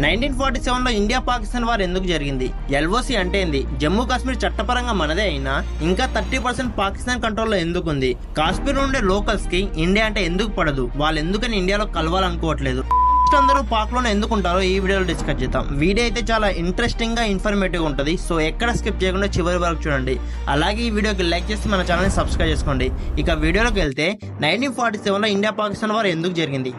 1947లో India Pakistan war ఎందుకు జరిగింది? LOC అంటే ఏంది? జమ్మూ కాశ్మీర్ చట్టపరంగా మనదే అయినా ఇంకా 30% పాకిస్తాన్ కంట్రోల్లో ఎందుకుంది? కాశ్మీర్ ఉండే లోకల్స్ కి ఇండియా అంటే ఎందుకు పడదు? వాళ్ళు ఎందుకని ఇండియాలో కలవాలనుకోవట్లేదు? అందరూ పాక్ లోనే ఎందుకుంటారో ఈ వీడియోలో డిస్కస్ చేద్దాం. వీడియో అయితే చాలా ఇంట్రెస్టింగ్ గా ఇన్ఫర్మేటివ్ ఉంటుంది. సో ఎక్కడ స్కిప్ చేయకుండా చివరి వరకు చూడండి. అలాగే ఈ వీడియోకి లైక్ చేసి మన ఛానల్ ని సబ్స్క్రైబ్ చేసుకోండి. ఇక వీడియోలోకి వెళ్తే 1947లో ఇండియా పాకిస్తాన్ వార్ ఎందుకు జరిగింది?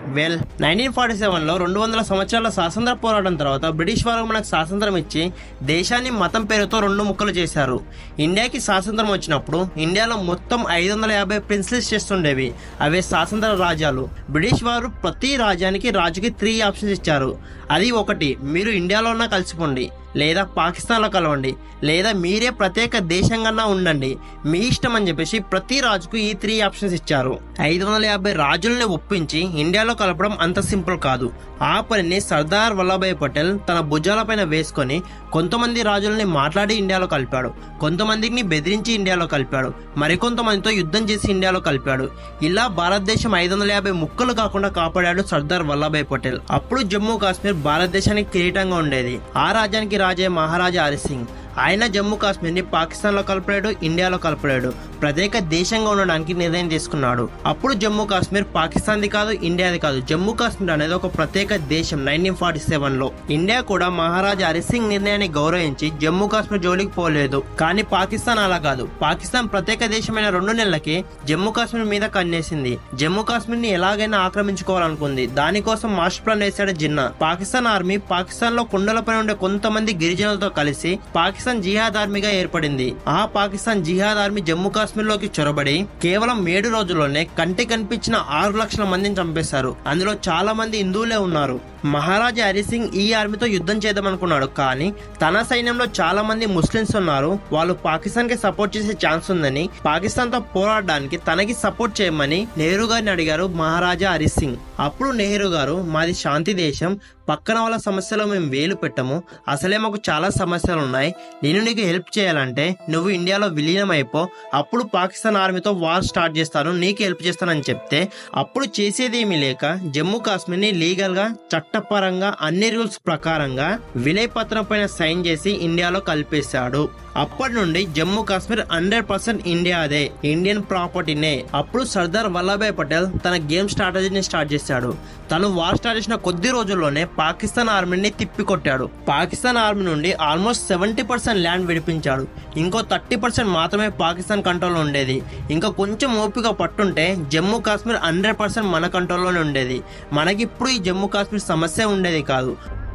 1947లో 200 సంవత్సరాల స్వాతంత్ర పోరాటం తర్వాత బ్రిటిష్ వారు మనకు స్వాతంత్రం ఇచ్చి దేశాన్ని మతం పేరుతో 2 ముక్కలు చేశారు. ఇండియాకి స్వాతంత్రం వచ్చినప్పుడు ఇండియాలో మొత్తం 550 ప్రిన్సెస్ స్టేట్స్ ఉండేవి. అవే స్వాతంత్ర రాజ్యాలు. బ్రిటిష్ వారు ప్రతి రాజ్యానికి రాజుకి 3 ఆప్షన్స్ ఇచ్చారు. అది ఒకటి, మీరు ఇండియాలో ఉన్న కలిసిపోండి, లేదా పాకిస్తాన్లో కలవండి, లేదా మీరే ప్రత్యేక దేశంగా ఉండండి, మీ ఇష్టం అని చెప్పేసి ప్రతి రాజుకు ఈ 3 ఆప్షన్స్ ఇచ్చారు. 550 రాజుల్ని ఒప్పించి ఇండియాలో కలపడం అంత సింపుల్ కాదు. ఆ పనిని సర్దార్ వల్లభాయ్ పటేల్ తన భుజాలపైన వేసుకొని కొంతమంది రాజుల్ని మాట్లాడి ఇండియాలో కలిపాడు, కొంతమందిని బెదిరించి ఇండియాలో కలిపాడు, మరికొంతమందితో యుద్ధం చేసి ఇండియాలో కలిపాడు. ఇలా భారతదేశం 550 ముక్కలు కాకుండా కాపాడాడు సర్దార్ వల్లభాయ్ పటేల్. అప్పుడు జమ్మూ కాశ్మీర్ భారతదేశానికి కిరీటంగా ఉండేది. ఆ రాజ్యానికి రాజే మహారాజా హరి సింగ్. ఆయన జమ్మూ కాశ్మీర్ ని పాకిస్తాన్ లో కలపలేడు, ఇండియాలో కలపలేడు, ప్రత్యేక దేశంగా ఉండడానికి నిర్ణయం తీసుకున్నాడు. అప్పుడు జమ్మూ కాశ్మీర్ పాకిస్తాన్ది కాదు, ఇండియాది కాదు. జమ్మూ కాశ్మీర్ అనేది ఒక ప్రత్యేక దేశం. 1947లో ఇండియా కూడా మహారాజా హరి సింగ్ నిర్ణయాన్ని గౌరవించి జమ్మూ కాశ్మీర్ జోలికి పోలేదు. కానీ పాకిస్తాన్ అలా కాదు. పాకిస్తాన్ ప్రత్యేక దేశమైన 2 నెలలకి జమ్మూ కాశ్మీర్ మీద కన్నేసింది. జమ్మూ కాశ్మీర్ ని ఎలాగైనా ఆక్రమించుకోవాలనుకుంది. దానికోసం మాస్టర్ ప్లాన్ వేశాడు జిన్నా. పాకిస్తాన్ ఆర్మీ పాకిస్తాన్ లో కొండలపై ఉండే కొంతమంది గిరిజనులతో కలిసి పాకిస్తాన్ జిహాద్ ఆర్మీగా ఏర్పడింది. ఆ పాకిస్తాన్ జిహాద్ ఆర్మీ జమ్మూ కాశ్మీర్ లోకి చొరబడి కేవలం 7 రోజుల్లోనే కంటి కనిపించిన 6 లక్షల మందిని చంపేశారు. అందులో చాలా మంది హిందువులే ఉన్నారు. మహారాజా హరి సింగ్ ఈ ఆర్మీతో యుద్ధం చేద్దామనుకున్నాడు. కానీ తన సైన్యంలో చాలా మంది ముస్లిమ్స్ ఉన్నారు. వాళ్ళు పాకిస్తాన్ కి సపోర్ట్ చేసే ఛాన్స్ ఉందని, పాకిస్తాన్ తో పోరాడడానికి తనకి సపోర్ట్ చేయమని నెహ్రూ గారిని అడిగారు మహారాజా హరి సింగ్. అప్పుడు నెహ్రూ గారు, మాది శాంతి దేశం, పక్కన వాళ్ళ సమస్యలో మేము వేలు పెట్టము, అసలే మాకు చాలా సమస్యలు ఉన్నాయి, నేను నీకు హెల్ప్ చేయాలంటే నువ్వు ఇండియాలో విలీనం అయిపో, అప్పుడు పాకిస్తాన్ ఆర్మీతో వార్ స్టార్ట్ చేస్తాను, నీకు హెల్ప్ చేస్తానని చెప్తే అప్పుడు చేసేది ఏమీ లేక జమ్మూ కాశ్మీర్ ని లీగల్ గా చట్టపరంగా అన్ని రూల్స్ ప్రకారంగా విలయ పత్రం పైన సైన్ చేసి ఇండియాలో కలిపేశాడు. అప్పటి నుండి జమ్మూ కాశ్మీర్ 100% ఇండియాదే, ఇండియన్ ప్రాపర్టీనే. అప్పుడు సర్దార్ వల్లభాయ్ పటేల్ తన గేమ్ స్ట్రాటజీని స్టార్ట్ చేశాడు. తను వార్ స్టార్ట్ చేసిన కొద్ది రోజుల్లోనే పాకిస్తాన్ ఆర్మీని తిప్పికొట్టాడు. పాకిస్తాన్ ఆర్మీ నుండి ఆల్మోస్ట్ 70% ల్యాండ్ విడిపించాడు. ఇంకో 30% మాత్రమే పాకిస్తాన్ కంట్రోల్లో ఉండేది. ఇంకా కొంచెం ఓపిక పట్టుంటే జమ్మూ కాశ్మీర్ 100% మన కంట్రోల్లోనే ఉండేది. మనకిప్పుడు ఈ జమ్మూ కాశ్మీర్ సమస్య ఉండేది కాదు.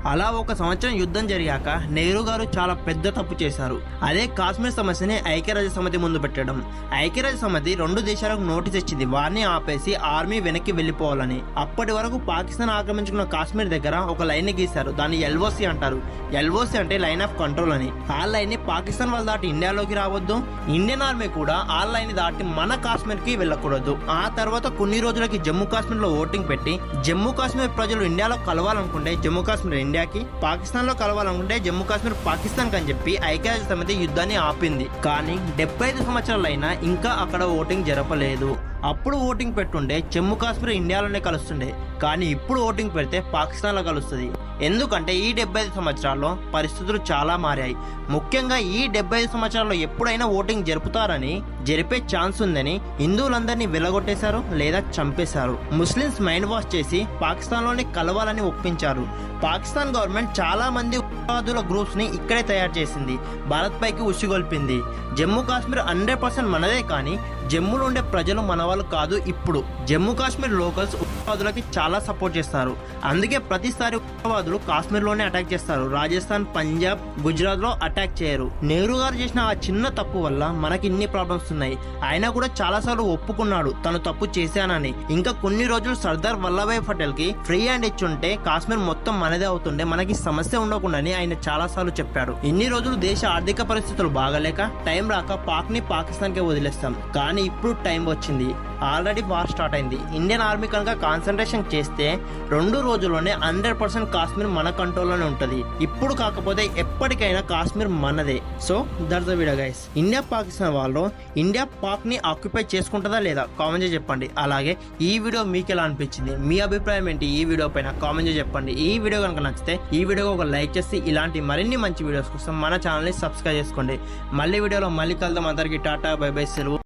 అలా 1 సంవత్సరం యుద్ధం జరిగాక నెహ్రూ గారు చాలా పెద్ద తప్పు చేశారు. అదే కాశ్మీర్ సమస్యని ఐక్యరాజ్య సమితి ముందు పెట్టడం. ఐక్యరాజ్య సమితి 2 దేశాలకు నోటీస్ ఇచ్చింది, వారిని ఆపేసి ఆర్మీ వెనక్కి వెళ్లిపోవాలని. అప్పటి వరకు పాకిస్తాన్ ఆక్రమించుకున్న కాశ్మీర్ దగ్గర ఒక లైన్ గీశారు. దాన్ని ఎల్ఓసి అంటారు. ఎల్ఓసి అంటే లైన్ ఆఫ్ కంట్రోల్ అని. ఆ లైన్ ని పాకిస్తాన్ వాళ్ళు దాటి ఇండియాలోకి రావద్దు, ఇండియన్ ఆర్మీ కూడా ఆ లైన్ దాటి మన కాశ్మీర్ కి వెళ్ళకూడదు. ఆ తర్వాత కొన్ని రోజులకి జమ్మూ కాశ్మీర్ లో ఓటింగ్ పెట్టి జమ్మూ కాశ్మీర్ ప్రజలు ఇండియాలో కలవాలనుకుంటే జమ్మూ కాశ్మీర్ ఇండియాకి, పాకిస్తాన్ లో కలవాలనుకుంటే జమ్మూ కాశ్మీర్ పాకిస్తాన్ అని చెప్పి ఐక్యరాజ్య సమితి యుద్ధాన్ని ఆపింది. కానీ 75 సంవత్సరాలైనా ఇంకా అక్కడ ఓటింగ్ జరపలేదు. అప్పుడు ఓటింగ్ పెట్టుండే జమ్మూ కాశ్మీర్ ఇండియాలోనే కలుస్తుండే. కానీ ఇప్పుడు ఓటింగ్ పెడితే పాకిస్తాన్ లో కలుస్తుంది. ఎందుకంటే ఈ 75 సంవత్సరాల్లో పరిస్థితులు చాలా మారాయి. ముఖ్యంగా ఈ 75 సంవత్సరాల్లో ఎప్పుడైనా ఓటింగ్ జరుపుతారని, జరిపే ఛాన్స్ ఉందని హిందువులందరినీ వెలగొట్టేశారు లేదా చంపేశారు. ముస్లిమ్స్ మైండ్ వాష్ చేసి పాకిస్తాన్ లోని కలవాలని ఒప్పించారు. పాకిస్తాన్ గవర్నమెంట్ చాలా మంది ఉగ్రవాదుల గ్రూప్స్ ని ఇక్కడే తయారు చేసింది, భారత్ పైకి ఉసిగొల్పింది. జమ్మూ కాశ్మీర్ 100% మనదే, కానీ జమ్మూలో ఉండే ప్రజలు మన వాళ్ళు కాదు. ఇప్పుడు జమ్మూ కాశ్మీర్ లోకల్స్ ఉగ్రవాదులకి చాలా సపోర్ట్ చేస్తారు. అందుకే ప్రతిసారి ఉగ్రవాదులు కాశ్మీర్ లోనే అటాక్ చేస్తారు. రాజస్థాన్, పంజాబ్, గుజరాత్ లో అటాక్ చేయరు. నెహ్రూ గారు చేసిన ఆ చిన్న తప్పు వల్ల మనకి ఇన్ని ప్రాబ్లమ్స్ ఉన్నాయి. ఆయన కూడా చాలా సార్లు ఒప్పుకున్నాడు తను తప్పు చేశానని. ఇంకా కొన్ని రోజులు సర్దార్ వల్లభాయ్ పటేల్ కి ఫ్రీ హ్యాండ్ ఇచ్చుంటే కాశ్మీర్ మొత్తం మనదే అవుతుండే, మనకి సమస్య ఉండకుండానే ఆయన చాలాసార్లు చెప్పాడు. ఇన్ని రోజులు దేశ ఆర్థిక పరిస్థితులు బాగలేక టైం రాక పాక్ ని పాకిస్తాన్ కి వదిలేస్తాం, కానీ ఇప్పుడు టైం వచ్చింది. ఆల్రెడీ వార్ స్టార్ట్ అయింది. ఇండియన్ ఆర్మీ కనుక కాన్సన్ట్రేషన్ చేస్తే 2 రోజుల్లోనే 100% కాశ్మీర్ మన కంట్రోల్లోనే ఉంటుంది. ఇప్పుడు కాకపోతే ఎప్పటికైనా కాశ్మీర్ మనదే. So that's the video guys. India Pakistan వాళ్ళు ఇండియా పాక్ ని ఆక్యుపై చేసుకుంటుందా లేదా కామెంట్ చేసి చెప్పండి. అలాగే ఈ వీడియో మీకు ఎలా అనిపించింది, మీ అభిప్రాయం ఏంటి ఈ వీడియో పైన కామెంట్ చేసి చెప్పండి. ఈ వీడియో కనుక నచ్చితే ఈ వీడియోకి ఒక లైక్ చేసి ఇలాంటి మరిన్ని మంచి వీడియోస్ కోసం మన ఛానల్ని సబ్స్క్రైబ్ చేసుకోండి. మళ్ళీ వీడియోలో మళ్ళీ కలుద్దాం. అందరికీ టాటా బై బై సెలవు.